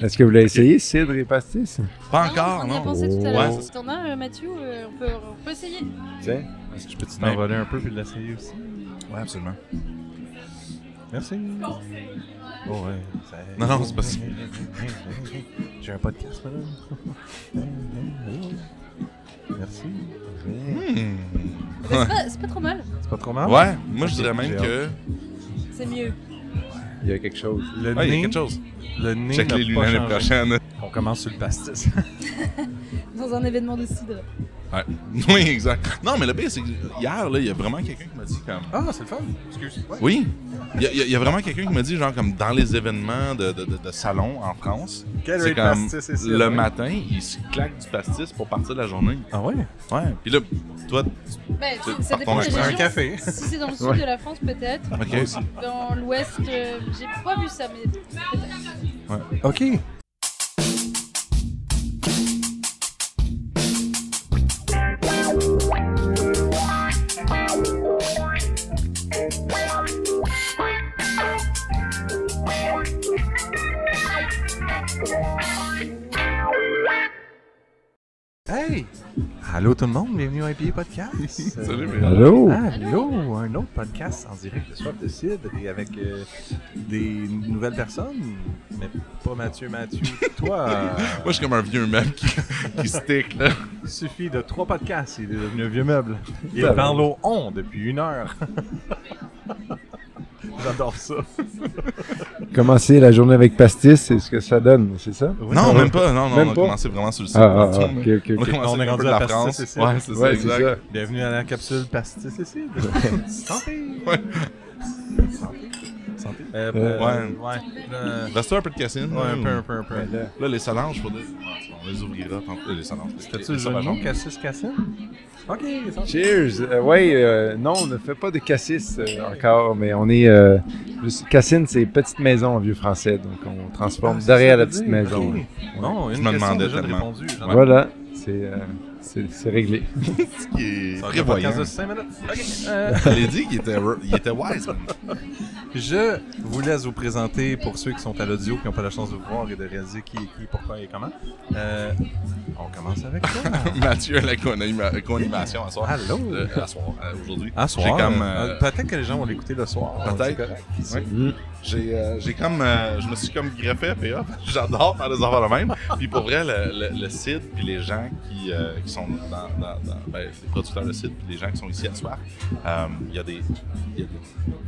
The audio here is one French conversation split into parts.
Est-ce que vous l'avez essayé, cidre et pastis? Pas encore, On y a non? pensé tout à Ouais, l'heure. c'est ça. T'en as, Mathieu? On peut essayer. Tiens. Est-ce que je peux t'envoler un peu puis l'essayer aussi? Ouais, absolument. Merci. Oh ouais. Non, c'est pas ça. J'ai un podcast, madame. Merci. C'est pas trop mal. C'est pas trop mal? Ouais, moi je dirais Ok, même j'ai que. C'est mieux. Il y a quelque chose. Le Ouais, il y a nez, quelque chose. le nez Check n'a les pas lunettes l'année changé. prochaine. On commence sur le pastis. Dans un événement de cidre. Ouais. Oui, exact. Non, mais le pire, c'est que hier, là, il y a vraiment quelqu'un qui m'a dit comme. Ah, c'est le fun. Excuse. Ouais. Oui. Il y a vraiment quelqu'un qui m'a dit, genre, comme dans les événements de salon en France, Quel c'est rate comme pastis c'est ça, le ouais. matin, ils se claquent du pastis pour partir de la journée. Ah ouais? Ouais. Puis là, toi, Ben, C'est- ça dépend par des contre, Un régions. café. Si c'est dans le sud Ouais. de la France, peut-être. ok. Dans l'ouest, j'ai pas vu ça, mais peut-être. OK. Hey! Allô tout le monde, bienvenue à IPA Podcast. Salut, mais- Allô? Allô, un autre podcast en direct de Soif de Cidre et avec des nouvelles personnes, mais pas Mathieu, toi. Moi, je suis comme un vieux mec qui stick, là. Il suffit de 3 podcasts, il est devenu un vieux meuble. Il parle au on depuis 1 heure. J'adore ça. Commencer la journée avec pastis, c'est ce que ça donne, c'est ça? Non, même pas. Non, Même on a pas? commencé vraiment sur le site. Ah, on ok, ok, a ok. commencé On est un rendu peu de à la pastis France. et cidre. Ouais, c'est ça, Ouais, c'est exact. ça. Bienvenue à la capsule pastis et cidre. Santé! Ouais. Santé. Ouais. Reste-toi un peu de cassine. Ouais, là, un peu. ou- Là, les salanges, faut dire. On les ouvrira tantôt. Les salanges. C'était-tu Les le jeu de sauvageons. nom, Cassis Cassine? Ok, santé. Cheers! Non, on ne fait pas de cassis encore, mais on est... Cassine, c'est petite maison en vieux français, donc on transforme derrière la petite maison. Ok. Non, une Je me question demandais déjà tellement. répondue. Ouais. Voilà, c'est réglé. Ce qui est Ça va être un prévoyant. podcast de 5 minutes. Ok. Je l'ai dit qu'il était wise, man. Je vous laisse vous présenter pour ceux qui sont à l'audio, qui n'ont pas la chance de vous voir et de réaliser qui est qui, pourquoi et comment. On commence avec toi. Mathieu a la co-animation à soir. Allô? À soir, aujourd'hui. À soir. J'ai comme, peut-être que les gens vont l'écouter le soir. Peut-être. C'est correct. Ouais. Mm. J'ai comme. Je me suis comme greffé à PA. J'adore faire des affaires de même. Puis pour vrai, le site, puis les gens qui sont ben, les producteurs de site, puis les gens qui sont ici à Soif, il y a des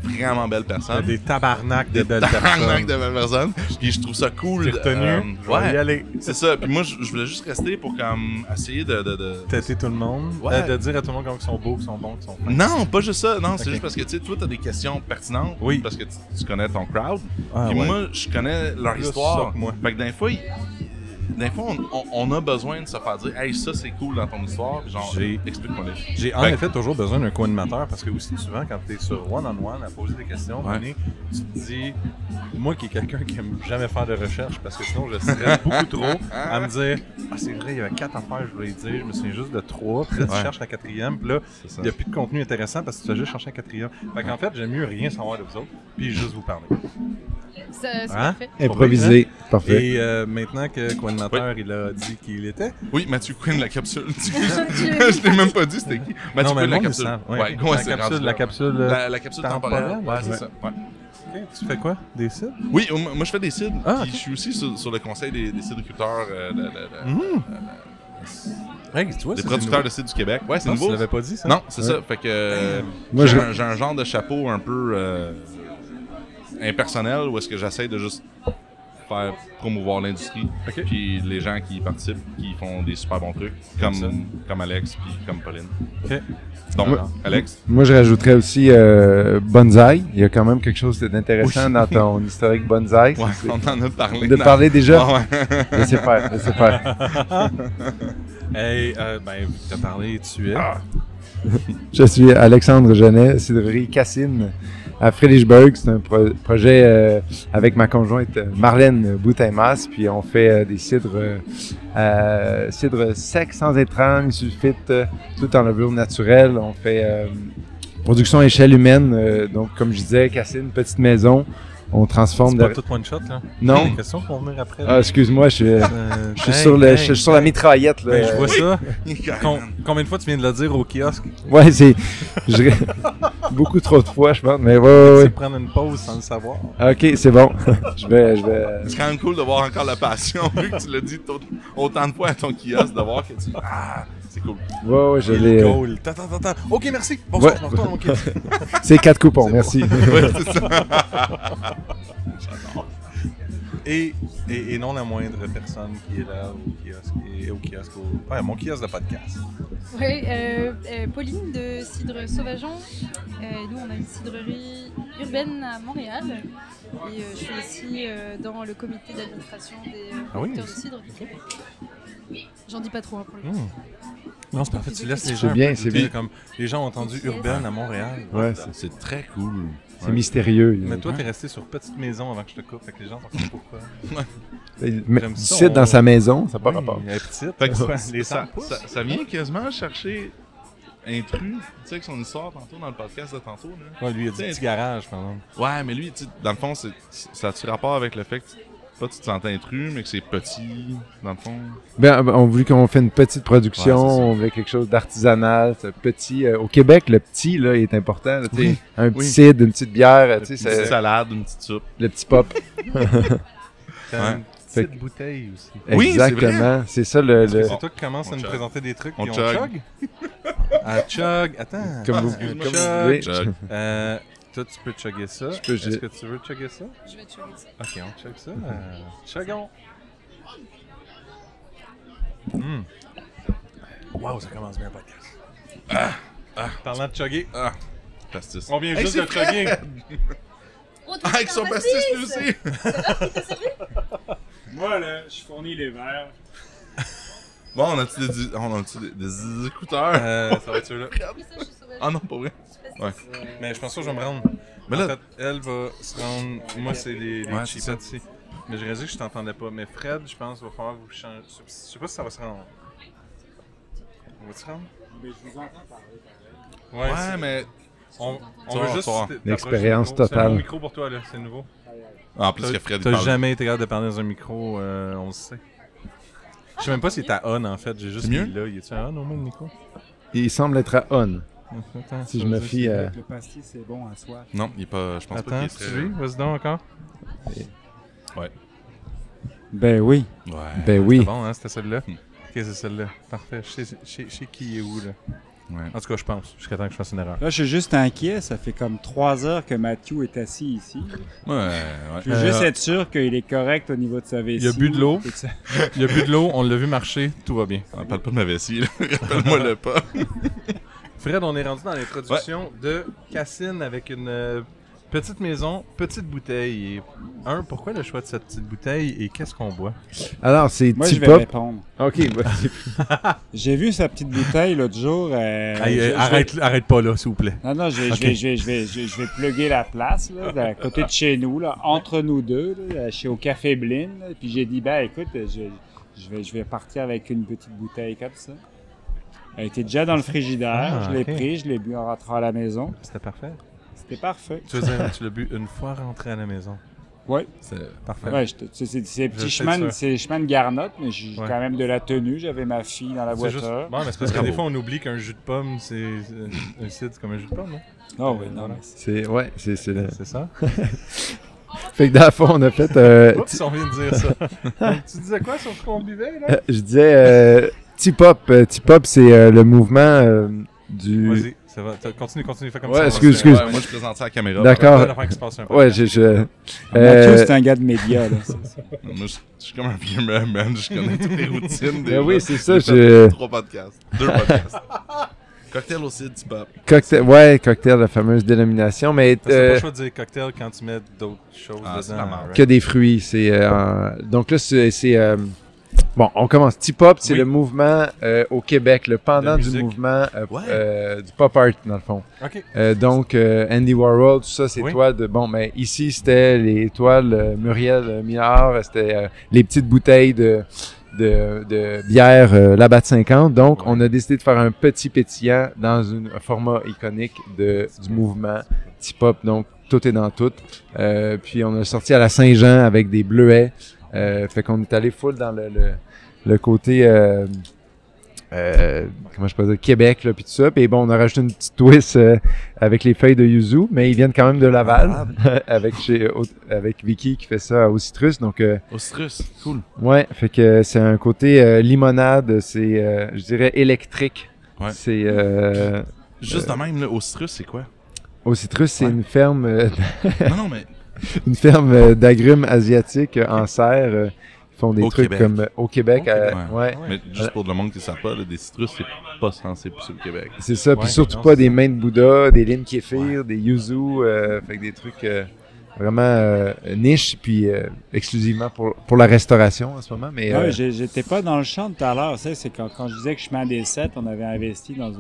vraiment belles Il y a personnes. des tabarnaks de Des belles tabarnak personnes. de belles personnes. Puis je trouve ça cool. J'ai retenu. Je vais y Ouais, aller. c'est ça. Puis moi, je voulais juste rester pour comme essayer de Têter tout le monde. Ouais. De dire à tout le monde comment ils sont beaux, qu'ils sont bons, qu'ils sont fins. Non, pas juste ça. Non, c'est Ok. juste parce que tu sais, toi, t'as des questions pertinentes. Oui. Parce que tu connais ton crowd. Ah, Puis ouais. moi, je connais leur Plus histoire. ça que moi. Fait que des fois, on a besoin de se faire dire, hey, ça c'est cool dans ton histoire. Puis genre, explique-moi les. J'ai en Fait que- effet toujours besoin d'un co-animateur parce que aussi souvent quand tu es sur one-on-one à poser des questions, à un moment donné, tu te dis, moi qui est quelqu'un qui aime jamais faire de recherche parce que sinon je stresse beaucoup trop à me dire, ah c'est vrai, il y avait 4 affaires je voulais dire, je me souviens juste de 3, puis là tu Ouais. cherches la 4e, puis là C'est ça. il n'y a plus de contenu intéressant parce que tu fais juste chercher la 4e. Fait qu'en fait, j'aime mieux rien savoir de vous autres, puis juste vous parler. C'est Hein? parfait. Improvisé, parfait. Et maintenant que co-animateur il a dit qui il était, Oui, Mathieu Quinn, la capsule. Je t'ai même pas dit c'était qui. Mathieu non mais Quinn, la le monde le capsule. savent. Ouais, ouais, c'est rendu là. la capsule La capsule temporelle. temporelle, Ouais, c'est ouais. ça. Ouais. Ok, tu fais quoi? Des sites? Oui, moi je fais des cides. Ah, Puis ok. je suis aussi sur le conseil des cidriculteurs, Hey, tu vois, des c'est producteurs nouveau. de cides du Québec. Ouais, c'est Ah, nouveau. Tu l'avais pas dit ça? Non, c'est Ouais. ça. Fait que Moi, j'ai un genre de chapeau un peu impersonnel où est-ce que j'essaie de juste faire promouvoir l'industrie. Ok. Puis les gens qui y participent, qui font des super bons trucs, comme Alex puis comme Pauline. Ok. Donc, Ouais. Alex, Moi, je rajouterais aussi bonsaï. Il y a quand même quelque chose d'intéressant dans ton historique bonsaï. ouais, C'est- on en a parlé. De parler déjà? Ah ouais. Laissez faire, laissez faire. Hey, ben, t'as parlé, tu es. Je suis Alexandre Genet, cidrerie Cassine à Frédérichburg. C'est un projet avec ma conjointe Marlène Boutaimas. Puis on fait des cidres secs, sans étrange, sulfite, tout en levure naturelle. On fait production à échelle humaine. Donc, comme je disais, Cassine, petite maison. On transforme... C'est pas tout one shot, là? Non. Des questions qui vont venir après. Ah, excuse-moi, je suis sur la mitraillette. Là. Ben, je vois ça. Combien de fois tu viens de le dire au kiosque? Ouais, c'est... beaucoup trop de fois, je pense. Mais ouais. Tu prendre une pause sans le savoir. Ok, c'est bon. je vais... C'est quand même cool de voir encore la passion, vu que tu l'as dit autant de fois à ton kiosque, de voir que tu... Ah, c'est cool. Ouais, je l'ai... Goal. Ok, merci. Bonsoir, je retourne à mon kiosque. C'est 4 coupons, merci. Ouais, c'est ça. J'adore. Et non la moindre personne qui est là au kiosque, ouais, mon kiosque de podcast. Oui, Pauline de Cidre Sauvageon. Nous, on a une cidrerie urbaine à Montréal. Et je suis aussi dans le comité d'administration des producteurs de cidre du Québec. J'en dis pas trop pour le coup. Non, c'est parfait, tu laisses les C'est gens. bien, c'est bien. Comme les gens ont entendu urbaine à Montréal. Ouais, C'est très cool. c'est mystérieux. Mais toi, t'es resté sur petite maison avant que je te coupe, fait que les gens s'en foutent pourquoi. Mais J'aime ça, ici, dans sa maison, ça n'a pas Oui, rapport. elle est petite. Fait que ouais, les ça, 100 pouces. ça vient quasiment chercher Intrus, tu sais, avec son histoire tantôt dans le podcast de tantôt. Là. Ouais, lui, il a dit petit garage, par exemple. Ouais, mais lui, tu sais, dans le fond, ça a-tu rapport avec le fait que pas tu te sens intrus, mais que c'est petit, dans le fond? Ben, on voulait qu'on fait une petite production, Ouais, c'est ça. on voulait quelque chose d'artisanal, c'est petit. Au Québec, le petit là, il est important. Là, tu sais, Oui. un petit Oui. cidre, une petite bière, tu sais, Une petite c'est salade, une petite soupe. le petit pop. T'as une Ouais. Fait petite bouteille aussi. Oui, c'est Exactement. C'est ça le. Est-ce que le- c'est toi qui commence à On nous chug. présenter des trucs On puis chug. chug? Ah, chug. Attends. Comme vous, Excuse-moi. comme vous Chug. voulez. Chug. Toi, tu peux chugger ça. peux, Est-ce j'ai- que tu veux chugger ça? Je vais te chugger ça. Ok, on chug ça. Chuggons. Wow, ça commence bien le podcast. Parlant de chugger, Ah, pastis. on vient Hey, juste c'est de chugger. Oh, Ah, avec son pastis, lui aussi! Moi, là, je fournis les verres. Bon, on a-tu des écouteurs? Ça va être ceux-là. Oui, ça, je suis sauvage. Ah non, pas vrai. Ouais. Mais je pense pas que je vais me rendre. Mais En là, fait, elle va se rendre. Moi, c'est les Ouais, c'est cheesettes ici. Mais j'ai réalisé que je t'entendais pas. Mais Fred, je pense, va falloir vous changer. Je sais pas si ça va se rendre. On va se rendre? Mais je vous entends parler. ouais, mais. On Tu veut vas juste. voir. t'approcher L'expérience du micro. C'est un totale. nouveau micro pour toi, là. C'est nouveau. En plus que Fred, il T'as parle. jamais été capable de parler dans un micro, on le sait. Je sais même pas si t'es à on en fait, j'ai juste C'est mieux? mis là. Il est-tu à on au moins le micro? Il semble être à on. Attends, Si ça je me veut dire fie à. Le pastis, c'est bon à soi. Non, il est pas. Je pense Attends, pas tu qu'il est veux? Vas-y donc encore. Ben oui. très. Ouais. Ben oui. C'est bon, hein, c'était celle-là? Ok, c'est celle-là. Parfait. Je sais qui il est où, là. Ouais. En tout cas, je pense, jusqu'à temps que je fasse une erreur. Là, je suis juste inquiet. Ça fait comme 3 heures que Mathieu est assis ici. Ouais, Je veux ouais. juste être sûr qu'il est correct au niveau de sa vessie. il a bu de l'eau. Et de sa- Il a bu de l'eau, on l'a vu marcher, tout va bien. On parle pas de ma vessie, là. Rappelle-moi le pas. Fred, on est rendu dans l'introduction de Cassine avec une petite maison, petite bouteille. Et pourquoi le choix de cette petite bouteille et qu'est-ce qu'on boit? Alors, c'est Moi, je vais T-Pop. répondre. Ok, vas-y. J'ai vu sa petite bouteille l'autre jour. Arrête pas là, s'il vous plaît. Non, je vais plugger la place, là, à côté de chez nous, là, entre nous deux, là, chez au Café Blin. Là, puis j'ai dit, ben écoute, je vais partir avec une petite bouteille comme ça. Elle était déjà dans le frigidaire, Ah, je l'ai ok. pris, je l'ai bu en rentrant à la maison. C'était parfait. C'était parfait. Tu veux dire, tu l'as bu une fois rentré à la maison. Ouais, Parfait. ouais c'est Je petits sais chemins, ça. c'est chemin de garnotte, mais j'ai Ouais. quand même de la tenue. J'avais ma fille dans la C'est juste... voiture. Bon, mais c'est parce que Bravo. des fois, on oublie qu'un jus de pomme, c'est... Un cidre, c'est comme un jus de pomme, non? Oh oui, non, non. C'est ouais, c'est le- C'est ça? Fait que dans le fond, on a fait. Oups, on vient de dire ça. Tu disais quoi sur ce qu'on buvait, là? Je disais T-Pop. T-Pop, c'est le mouvement du. Vas-y, ça va. Continue, fais comme Ouais, ça. excuse. Ouais, moi, je présente ça à la caméra. D'accord. Pas d'affaire qui se passe un peu. Ouais, je. Mathieu, c'est un gars de médias. Là. Moi, je suis comme un vieux man. Je connais toutes les routines. Ben oui, c'est ça, J'ai je- fait 3 podcasts. 2 podcasts. Cocktail aussi, du pop. Cocktail, ouais, cocktail, la fameuse dénomination, mais T'as pas le choix de dire cocktail quand tu mets d'autres choses Ah, c'est dedans. la merde. right? que des fruits. Donc là, c'est bon, on commence. T-Pop, c'est Oui. le mouvement au Québec, le pendant De du musique. mouvement Ouais. du pop art, dans le fond. Ok. Donc, Andy Warhol, tout ça, c'est Oui. toi de... Bon, mais ici, c'était les toiles Muriel Millard, c'était les petites bouteilles de bière Labatt 50. Donc, Ouais. on a décidé de faire un petit pétillant dans un format iconique du mouvement T-Pop. Donc, tout est dans tout. Puis on a sorti à la Saint-Jean avec des bleuets. Fait qu'on est allé full dans le côté comment je peux dire, Québec, là, puis tout ça. Puis bon, on a rajouté une petite twist avec les feuilles de yuzu, mais ils viennent quand même de Laval, avec Vicky qui fait ça au citrus. Donc, Au citrus, cool. ouais, fait que c'est un côté limonade, c'est, je dirais, électrique. Ouais. C'est Juste de même, là, au citrus, c'est quoi? au citrus, c'est Ouais. une ferme, Non, mais une ferme d'agrumes asiatiques en serre. Ils font des Au trucs Québec. comme au Québec. Au Québec, Ouais. mais juste pour le monde qui ne savent pas, là, des citrus, c'est pas censé pousser au Québec. C'est ça, puis Ouais, surtout non, pas c'est des ça. mains de Bouddha, des lignes kéfir, des yuzu, fait que des trucs vraiment niche, puis exclusivement pour la restauration en ce moment. Mais Ouais, j'étais pas dans le champ tout à l'heure. Tu sais, c'est quand je disais que je mets des 7, on avait investi dans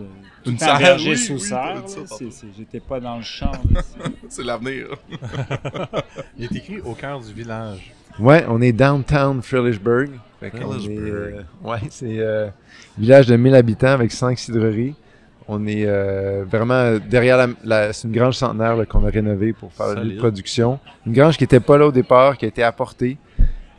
Une un serre, verger oui, sous oui, serre. t'as dit ça là. tantôt. J'étais pas dans le champ. là. C'est l'avenir. Il est écrit au cœur du village. ouais, on est downtown Fredericksburg. Fait qu'on est, Fredericksburg. ouais, c'est village de 1000 habitants avec 5 cidreries. On est vraiment derrière c'est une grange centenaire là, qu'on a rénovée pour faire la Solide. production. Une grange qui était pas là au départ, qui a été apportée.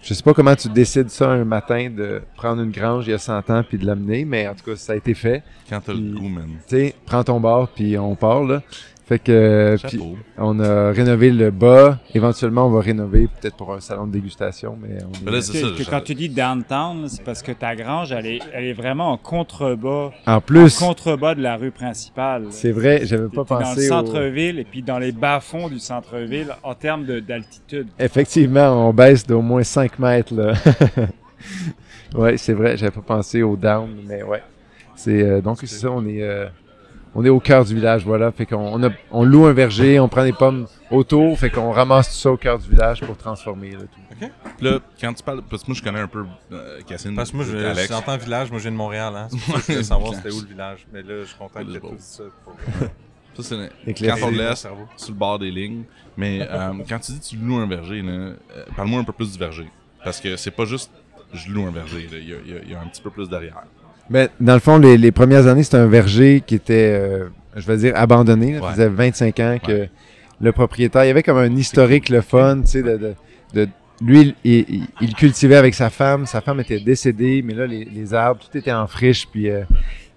Je sais pas comment tu décides ça un matin de prendre une grange il y a 100 ans puis de l'amener, mais en tout cas, ça a été fait. Quand t'as le goût, man. Tu sais, prends ton bar puis on part là. Fait que puis Chapeau. on a rénové le bas. Éventuellement, on va rénover peut-être pour un salon de dégustation, mais on est... Mais là, c'est ça. Quand tu dis downtown, là, c'est parce que ta grange, elle est vraiment en contrebas. En plus, En contrebas de la rue principale. c'est vrai, j'avais pas T'es dans le pensé centre-ville et puis dans les bas-fonds du centre-ville en termes d'altitude. Effectivement, on baisse d'au moins 5 mètres, là. Ouais, c'est vrai, j'avais pas pensé au down, mais ouais. C'est donc c'est ça, on est au cœur du village, voilà. Fait on loue un verger, on prend des pommes autour, fait qu'on ramasse tout ça au cœur du village pour transformer là, tout. Puis là, quand tu parles, parce que moi, je connais un peu Cassine. Parce que moi, Alex. j'entends village, moi je viens de Montréal, hein. C'est pour ça que je voulais savoir c'était où le village. Mais là, je suis content que tu tout dit ça. Ça, c'est Éclairci. quand on te Mon laisse cerveau. sur le bord des lignes. Mais quand tu dis que tu loues un verger, là, parle-moi un peu plus du verger. Parce que c'est pas juste je loue un verger, là. Il y a un petit peu plus derrière. Ben, dans le fond, les premières années, c'était un verger qui était, je vais dire, abandonné. Là. Ça Ouais. faisait 25 ans que le propriétaire, il y avait comme un historique, le fun, tu sais, de lui, il cultivait avec sa femme était décédée, mais là, les arbres, tout était en friche, puis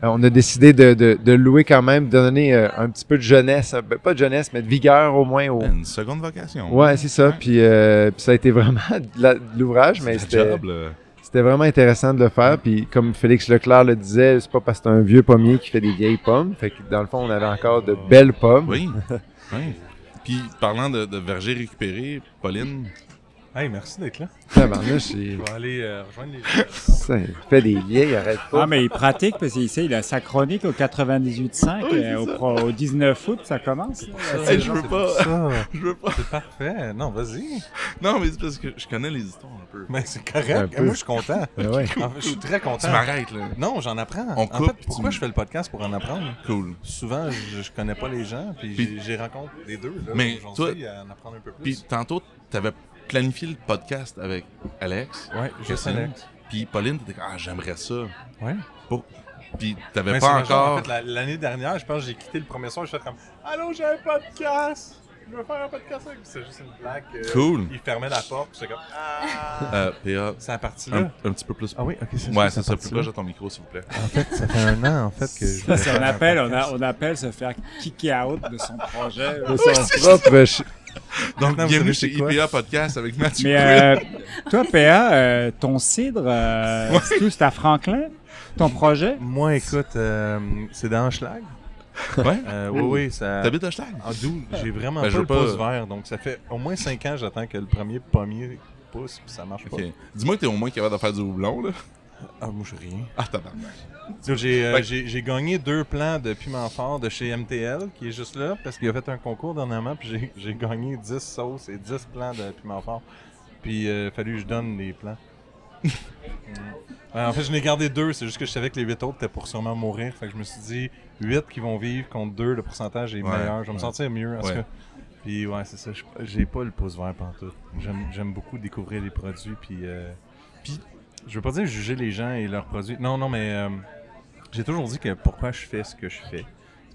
on a décidé de louer quand même, de donner un petit peu de jeunesse, pas de jeunesse, mais de vigueur au moins. Une seconde vocation. Ouais, c'est ça, Ouais. puis ça a été vraiment de l'ouvrage, mais C'est c'était... le job, là. C'était vraiment intéressant de le faire. Puis comme Félix Leclerc le disait, c'est pas parce que c'est un vieux pommier qui fait des vieilles pommes. Fait que dans le fond, on avait encore de belles pommes. Oui. Oui. Puis, parlant de verger récupéré, Pauline, Hey, merci d'être là. Tabarnouche, Je vais aller rejoindre les gens. ça, il fait des vieilles, il arrête pas. Ah, mais il pratique parce qu'il a sa chronique au 98.5. Au 19 août, ça commence. là. Hey, je veux pas. Ça, Je veux pas. c'est parfait. Non, vas-y. Non, mais c'est parce que je connais les histoires un peu. Mais c'est Un correct. peu. Moi, je suis content. Ben ouais. En fait, je suis très content. Tu m'arrêtes, là. Non, j'en apprends. On En coupe, fait, puis pourquoi tu- je fais le podcast pour en apprendre? Cool. Souvent, je connais pas les gens, puis Puis- j'ai rencontré les deux. Là, Mais aujourd'hui, toi- à en apprendre un peu plus. Puis, tantôt, t'avais planifié le podcast avec Alex. ouais, juste Cassine. Alex. Puis, Pauline, t'étais comme, ah, j'aimerais ça. Ouais. Puis, t'avais Mais pas c'est genre, encore. en fait, l'année dernière, je pense que j'ai quitté le premier soir, je fais comme allô, j'ai un podcast! Je veux faire un podcast avec. C'est juste une blague. Cool. Il fermait la porte, c'est comme ah! PA, C'est la partie là. un petit peu plus. Ah oui, ok, c'est Ouais, c'est ça. Plus proche de ton micro, s'il vous plaît. En fait, ça fait un an en fait que je. Ça, on appelle se faire kicker out de son projet. De son propre Donc, Non, vous bienvenue savez chez c'est quoi? IPA Podcast avec Mathieu. Mais toi, PA, ton cidre, c'est à Franklin, ton projet? Moi, écoute, c'est dans Schlag. Ouais? Oui, ça. T'habites à Schlag? En d'où j'ai vraiment Ben, pas je le veux pas- pouce vert, donc ça fait au moins 5 ans j'attends que le premier pommier pousse, puis ça marche Ok. pas. Dis-moi que t'es au moins capable de faire du houblon, là. Ah, moi, je rien. Ah, tabarnak. Donc, j'ai gagné 2 plants de piment fort de chez MTL, qui est juste là, parce qu'il a fait un concours dernièrement, puis j'ai gagné 10 sauces et 10 plants de piment fort. Puis il fallu que je donne les plants. Ouais, en fait, je n'ai gardé 2, c'est juste que je savais que les 8 autres étaient pour sûrement mourir. Fait que je me suis dit, 8 qui vont vivre contre 2, le pourcentage est Ouais, meilleur. Je vais me ouais. sentir mieux, en tout Ouais. cas. Puis ouais, c'est ça, j'ai pas le pouce vert pantoute. J'aime beaucoup découvrir les produits, puis je veux pas dire juger les gens et leurs produits. Non, mais j'ai toujours dit que pourquoi je fais ce que je fais.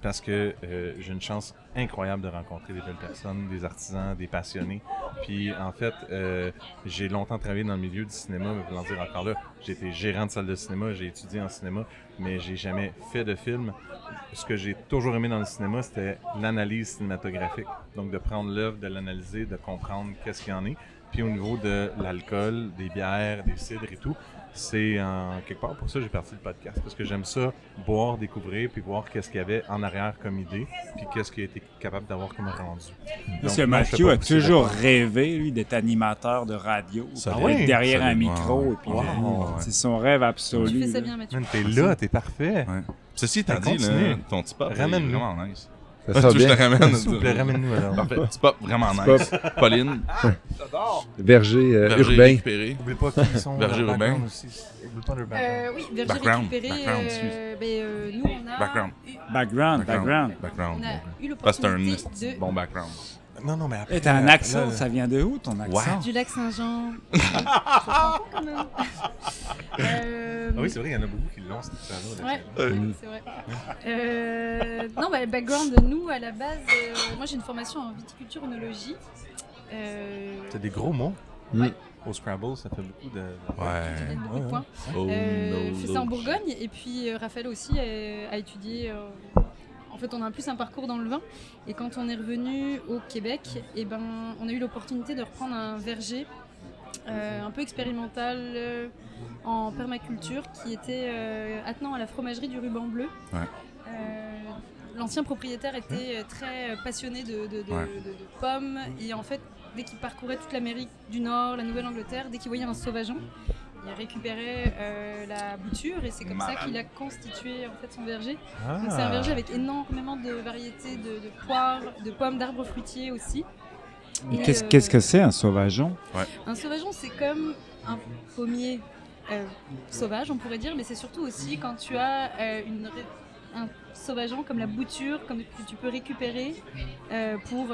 parce que j'ai une chance incroyable de rencontrer des belles personnes, des artisans, des passionnés. Puis en fait, j'ai longtemps travaillé dans le milieu du cinéma, mais voulant dire encore là, j'ai été gérant de salle de cinéma, j'ai étudié en cinéma, mais j'ai jamais fait de film. Ce que j'ai toujours aimé dans le cinéma, c'était l'analyse cinématographique. Donc de prendre l'œuvre, de l'analyser, de comprendre qu'est-ce qu'il y en est. Puis au niveau de l'alcool, des bières, des cidres et tout, c'est en quelque part pour ça que j'ai parti le podcast, parce que j'aime ça, boire, découvrir, puis voir qu'est-ce qu'il y avait en arrière comme idée, puis qu'est-ce qu'il a été capable d'avoir comme rendu. Parce que Mathieu a toujours rêvé, lui, d'être animateur de radio, d'être derrière un micro, et puis c'est son rêve absolu. Tu fais ça bien, Mathieu. Man, t'es là, t'es parfait. Ouais. Ceci étant dit, continue. là, ton petit pop est Ramène-nous. vraiment nice. Ça sort Je te bien. ramène. S'il vous plaît, ramène-nous alors. Parfait. Petit pop vraiment Petit nice. Pauline, Verger berger urbain. récupéré. Oublie pas qui sont Berger leur urbain. background aussi. Oublie pas leur background. Oui, Verger Background, récupéré. background, excuse. Nous, on a Background. Background. On a eu Parce que c'est un l'opportunité de... bon background. Non, mais après. Et t'as un accent, là, ça vient de où ton accent? Du lac Saint-Jean. Ça quand même. Ah oui, c'est vrai, il y en a beaucoup qui l'ont, cette accent-là. Ouais, c'est vrai. Non, background, nous, à la base, moi j'ai une formation en viticulture œnologie. T'as des gros mots. Ouais. Au Scrabble, ça fait beaucoup de. Ça donne beaucoup de points. Oh, Je fais ça en no. Bourgogne et puis Raphaël aussi a étudié. En fait, on a plus un parcours dans le vin. Et quand on est revenu au Québec, on a eu l'opportunité de reprendre un verger un peu expérimental en permaculture qui était attenant à la fromagerie du Ruban Bleu. Ouais. L'ancien propriétaire était très passionné de pommes et en fait, dès qu'il parcourait toute l'Amérique du Nord, la Nouvelle-Angleterre, dès qu'il voyait un sauvageon, il récupérait la bouture et c'est comme ça qu'il a constitué en fait son verger. Donc c'est un verger avec énormément de variétés de poires, de pommes, d'arbres fruitiers aussi. Et, Qu'est-ce que c'est un sauvageon? un sauvageon, c'est comme un pommier sauvage, on pourrait dire, mais c'est surtout aussi quand tu as un sauvageon comme la bouture, que tu peux récupérer pour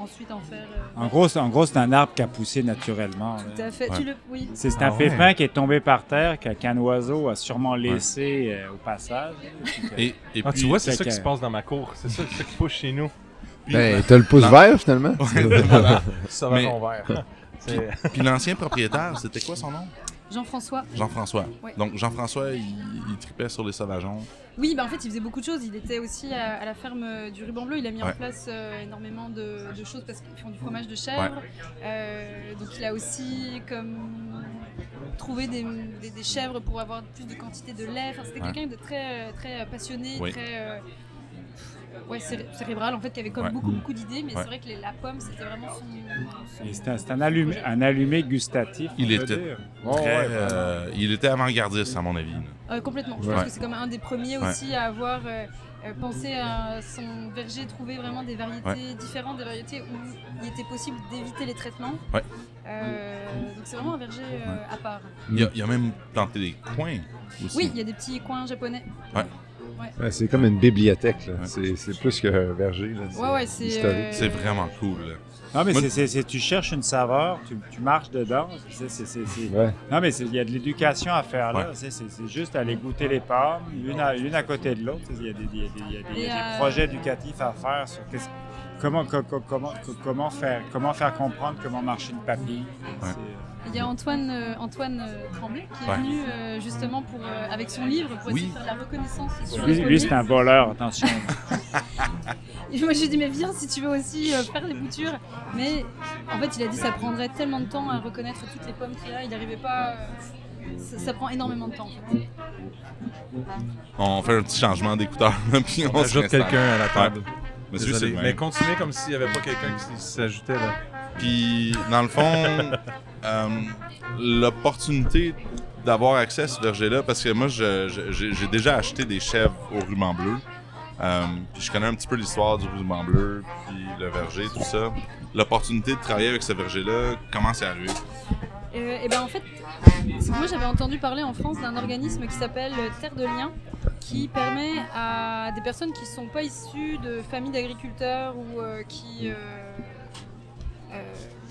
ensuite en faire. En gros, c'est un arbre qui a poussé naturellement. Tout à fait. Ouais. Oui. C'est un pépin qui est tombé par terre, qu'un oiseau a sûrement laissé au passage. Et Ah, puis, tu vois, c'est fait ça que- qui se passe dans ma cour. C'est ça qui pousse chez nous. Ben, t'as le pouce vert finalement. voilà. Ça va Mais- ton verre. Puis l'ancien propriétaire, c'était quoi son nom? Jean-François. Jean-François. Ouais. Donc Jean-François, il tripait sur les sauvageons. Oui, en fait, il faisait beaucoup de choses. Il était aussi à la ferme du Ruban Bleu. Il a mis en Ouais. place énormément de choses parce qu'ils font du fromage de chèvre. Donc, il a aussi trouvé des chèvres pour avoir plus de quantité de lait. Enfin, c'était quelqu'un de très, très passionné, Oui. très cérébral, en fait, qui avait beaucoup d'idées. Mais c'est vrai que la pomme, c'était vraiment son Et c'est un allumé gustatif. Il on peut était dire. il était avant-gardiste, à mon avis. là. complètement. Je pense que c'est comme un des premiers aussi à avoir pensé à son verger, trouver vraiment des variétés différentes, des variétés où il était possible d'éviter les traitements. Ouais. Donc c'est vraiment un verger à part. Il a même planté des coins aussi. Oui, il y a des petits coins japonais. Ouais, c'est comme une bibliothèque. Là. C'est plus qu'un verger. Là. Ouais, c'est historique. C'est vraiment cool. Là. Non, mais Moi- tu cherches une saveur, tu marches dedans. Ouais. Non, mais il y a de l'éducation à faire là. Ouais. C'est juste aller goûter les pommes, l'une à côté de l'autre. Il y a des projets éducatifs à faire sur comment faire comprendre comment marcher une papille. Ouais. Il y a Antoine Tremblay qui est venu justement avec son livre pour essayer de faire de la reconnaissance sur les Lui, pommiers. c'est un voleur, attention. Et moi j'ai dit mais viens si tu veux aussi faire les boutures. Mais en fait il a dit ça prendrait tellement de temps à reconnaître toutes les pommes qu'il y a. Il n'arrivait pas. Ça prend énormément de temps. En fait. On fait un petit changement d'écouteur, puis on On se ajoute réinstalle. quelqu'un à la table. Monsieur, Désolé. Sylvain. Mais continuez comme s'il n'y avait pas quelqu'un qui s'ajoutait là. Puis, dans le fond, l'opportunité d'avoir accès à ce verger-là, parce que moi, j'ai déjà acheté des chèvres au ruban bleu. Puis je connais un petit peu l'histoire du ruban bleu, puis le verger, tout ça. L'opportunité de travailler avec ce verger-là, comment c'est arrivé? Et ben en fait, moi j'avais entendu parler en France d'un organisme qui s'appelle Terre de Liens, qui permet à des personnes qui ne sont pas issues de familles d'agriculteurs ou qui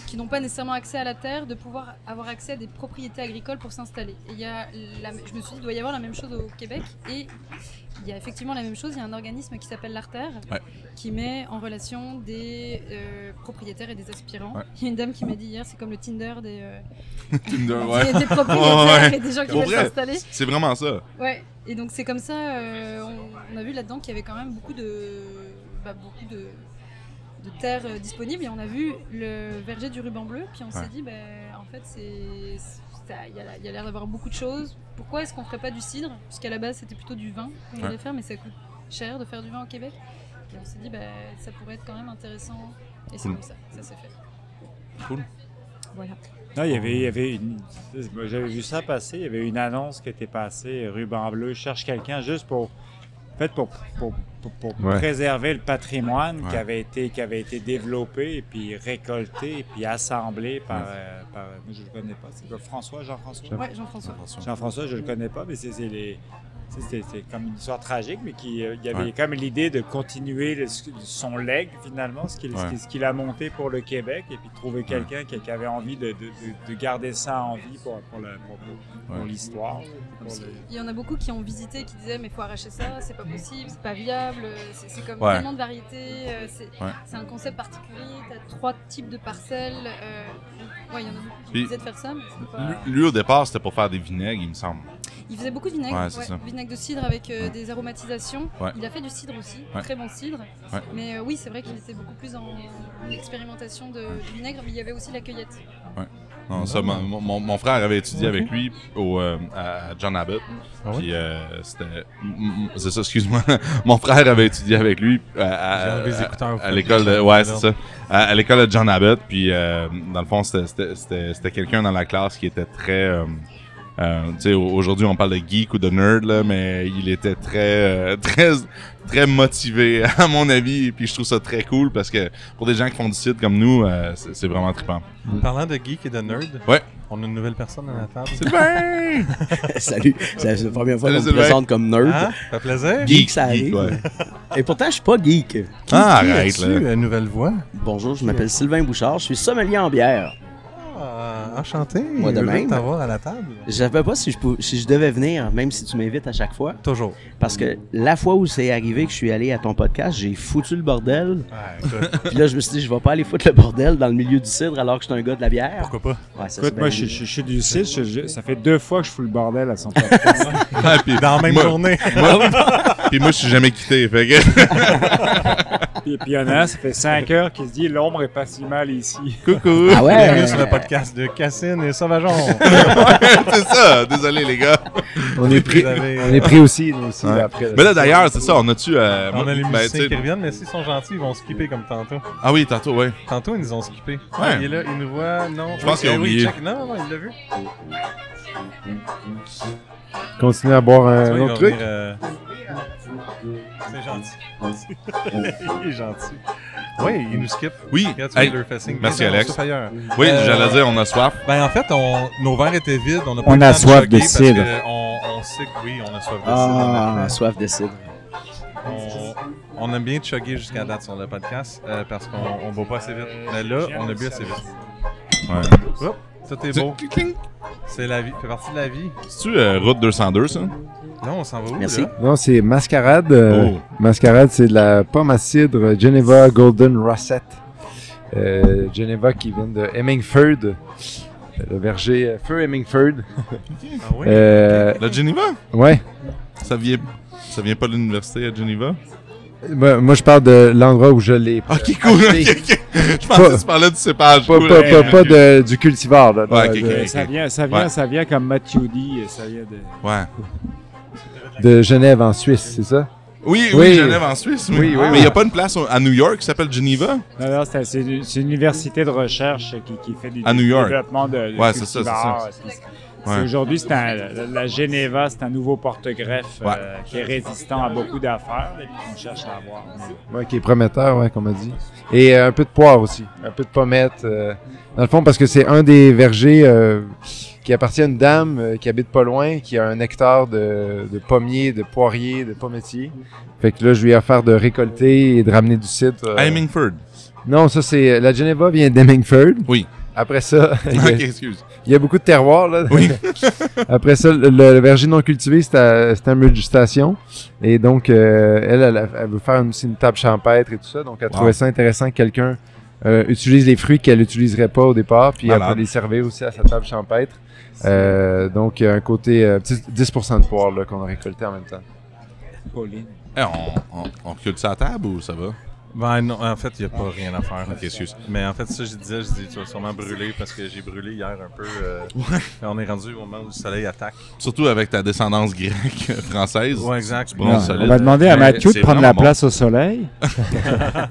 qui n'ont pas nécessairement accès à la terre, de pouvoir avoir accès à des propriétés agricoles pour s'installer. Et je me suis dit, il doit y avoir la même chose au Québec. Et il y a effectivement la même chose. Il y a un organisme qui s'appelle l'Artère, qui met en relation des propriétaires et des aspirants. Il y a une dame qui m'a dit hier, c'est comme le Tinder des propriétaires et des gens qui veulent s'installer. C'est vraiment ça. Ouais. Et donc c'est comme ça, on a vu là-dedans qu'il y avait quand même beaucoup de terres disponibles, et on a vu le verger du ruban bleu, puis on s'est dit, en fait, il y a l'air d'avoir beaucoup de choses. Pourquoi est-ce qu'on ferait pas du cidre? Puisqu'à la base, c'était plutôt du vin qu'on allait faire, mais ça coûte cher de faire du vin au Québec. Et on s'est dit, ça pourrait être quand même intéressant, et c'est comme ça s'est fait. Cool. Voilà. Non, j'avais vu ça passer, il y avait une annonce qui était passée, ruban bleu, cherche quelqu'un juste pour préserver le patrimoine qui avait été développé et puis récolté et puis assemblé par je le connais pas, c'est quoi, Jean-François? Ouais, Jean-François. Jean-François, je le connais pas, mais c'était comme une histoire tragique, mais il y avait comme l'idée de continuer son legs, finalement, ce qu'il a monté pour le Québec, et puis trouver quelqu'un qui avait envie de garder ça en vie pour l'histoire. Il y en a beaucoup qui ont visité, qui disaient, mais il faut arracher ça, c'est pas possible, c'est pas viable, c'est comme tellement de variétés, c'est un concept particulier, tu as 3 types de parcelles. Il y en a beaucoup qui disaient de faire ça, mais c'était pas... Lui, au départ, c'était pour faire des vinaigres, il me semble. Il faisait beaucoup de vinaigre, vinaigre de cidre avec des aromatisations. Il a fait du cidre aussi, très bon cidre. Mais oui, c'est vrai qu'il était beaucoup plus en expérimentation de vinaigre, mais il y avait aussi la cueillette. Non, ça, mon frère avait étudié avec lui à John Abbott. Puis c'est ça, excuse-moi. Mon frère avait étudié avec lui à l'école de... Ouais, c'est ça. À l'école de John Abbott. Puis dans le fond, c'était quelqu'un dans la classe qui était très... aujourd'hui, on parle de geek ou de nerd, là, mais il était très motivé, à mon avis. Et puis je trouve ça très cool parce que pour des gens qui font du site comme nous, c'est vraiment trippant. Parlant de geek et de nerd, on a une nouvelle personne à la table. Sylvain! Salut! C'est la première fois qu'on me présente comme nerd. Ça fait plaisir? Geek, ça arrive. Et pourtant, je suis pas geek. Arrête, là. Une nouvelle voix. Bonjour, je m'appelle Sylvain Bouchard, je suis sommelier en bière. Enchanté. Moi de même. T'avoir à la table. Je savais pas si je devais venir, même si tu m'invites à chaque fois. Toujours. Parce que la fois où c'est arrivé que je suis allé à ton podcast, j'ai foutu le bordel. Puis là, je me suis dit, je vais pas aller foutre le bordel dans le milieu du cidre alors que je suis un gars de la bière. Pourquoi pas? Écoute, moi, je suis du cidre. Ça fait 2 fois que je fous le bordel à son podcast. Puis dans la même journée. Puis moi, je suis jamais quitté. Fait que... Puis il y en a, ça fait 5 heures qu'il se dit, l'ombre est pas si mal ici. Coucou! Ah ouais? Bienvenue sur le podcast de Cassine et Sauvageon. C'est ça! Désolé, les gars. On est pris aussi, nous aussi. Après, mais là, d'ailleurs, c'est ça, on a-tu... on a les musiciens qui reviennent, mais s'ils sont gentils, ils vont skipper comme tantôt. Ah oui, tantôt, ouais. Tantôt, ils nous ont skippé. Ouais. Il est là, il nous voit, non. Je pense qu'il a oublié. Non, il l'a vu. Continuer à boire un autre truc. C'est gentil. Il est gentil. Oui, il nous skip. Oui. Hey, merci, Alex. Oui, j'allais dire, on a soif. Ben, en fait, nos verres étaient vides. On a soif de cidre. On sait que oui, on a soif de cidre. Ah, soif de cidre. On aime bien chugger jusqu'à date sur le podcast parce qu'on ne va pas assez vite. Mais là, on a bu assez vite. Ouais. Hop, tout est beau. C'est la vie, fait partie de la vie. C'est-tu Route 202, ça? Non, on s'en va où, Merci. là? Non, c'est Mascarade. Mascarade, c'est de la pomme à cidre Geneva Golden Russet. Geneva qui vient de Hemingford. Le verger Feu Hemingford. Ah oui? La Geneva? Ouais. Ça vient pas de l'université à Geneva? Moi, je parle de l'endroit où je l'ai. Ok, cool. Okay. Je pensais que tu parlais du cépage. Pas du cultivar. Là, ouais, Ça vient comme Mathieu dit. Ça vient de... Ouais. De Genève en Suisse, c'est ça? Oui, Genève en Suisse. Oui. Mais il n'y a pas une place à New York qui s'appelle Geneva? Non, c'est une université de recherche qui fait du développement de c'est ça. Aujourd'hui, la Geneva, c'est un nouveau porte-greffe qui est résistant à beaucoup d'affaires et qu'on cherche à avoir. Ouais, qui est prometteur, comme on dit. Et un peu de poire aussi, un peu de pommette. Dans le fond, parce que c'est un des vergers qui appartient à une dame qui habite pas loin, qui a un hectare de pommiers, de poiriers, de pommettiers. Fait que là, je lui ai offert de récolter et de ramener du cidre. À Hemingford. Non, ça c'est... La Geneva vient d'Hemingford. Oui. Après ça, Ok, excuse. il y a beaucoup de terroirs, là. Oui. Après ça, le verger non cultivé, c'est à Mur de Station. Et donc, elle veut faire aussi une table champêtre et tout ça. Donc, elle trouvait ça intéressant que quelqu'un utilise les fruits qu'elle n'utiliserait pas au départ, puis elle peut les servir aussi à sa table champêtre. Donc, il y a un côté 10% de poire là, qu'on a récolté en même temps. Pauline. On recule ça à table ou ça va? Ben non, en fait, il n'y a pas rien à faire. Ok, excuse. Mais en fait, ça, je dis, tu vas sûrement brûler parce que j'ai brûlé hier un peu. On est rendu au moment où le soleil attaque. Surtout avec ta descendance grecque française. Ouais, exact. Tu brûles On solide. va demander à Mais Mathieu de c'est prendre la vraiment place au soleil.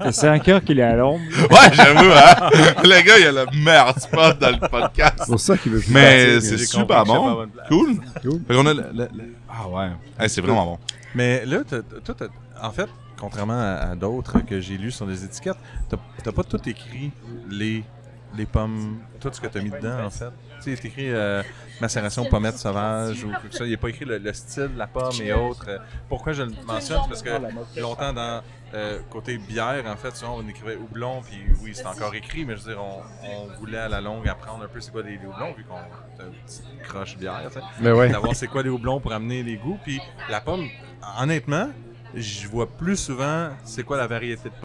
C'est 5 heures qu'il est à l'ombre. Ouais, j'avoue, hein? Le gars, il a le meilleur spot dans le podcast. C'est pour ça qu'il veut plus Mais partir. c'est J'ai super compris que j'étais pas à bon. bonne place. Cool. Fait qu'on a Ah ouais. Hey, c'est vraiment bon. Mais là, toi, en fait, contrairement à d'autres que j'ai lus sur les étiquettes, t'as pas tout écrit les pommes, tout ce que t'as mis dedans, en fait. Tu sais, c'est écrit macération pommettes sauvages ou quelque chose. Il n'y a pas écrit le style, la pomme et autres. Pourquoi je le mentionne? C'est parce que longtemps, dans côté bière, en fait, souvent, on écrivait houblon, puis oui, c'est encore écrit, mais je veux dire, on voulait à la longue apprendre un peu c'est quoi les houblons, vu qu'on a une petite croche bière, tu sais. Mais ouais. Savoir c'est quoi les houblons pour amener les goûts. Puis la pomme, honnêtement, je vois plus souvent c'est quoi la variété de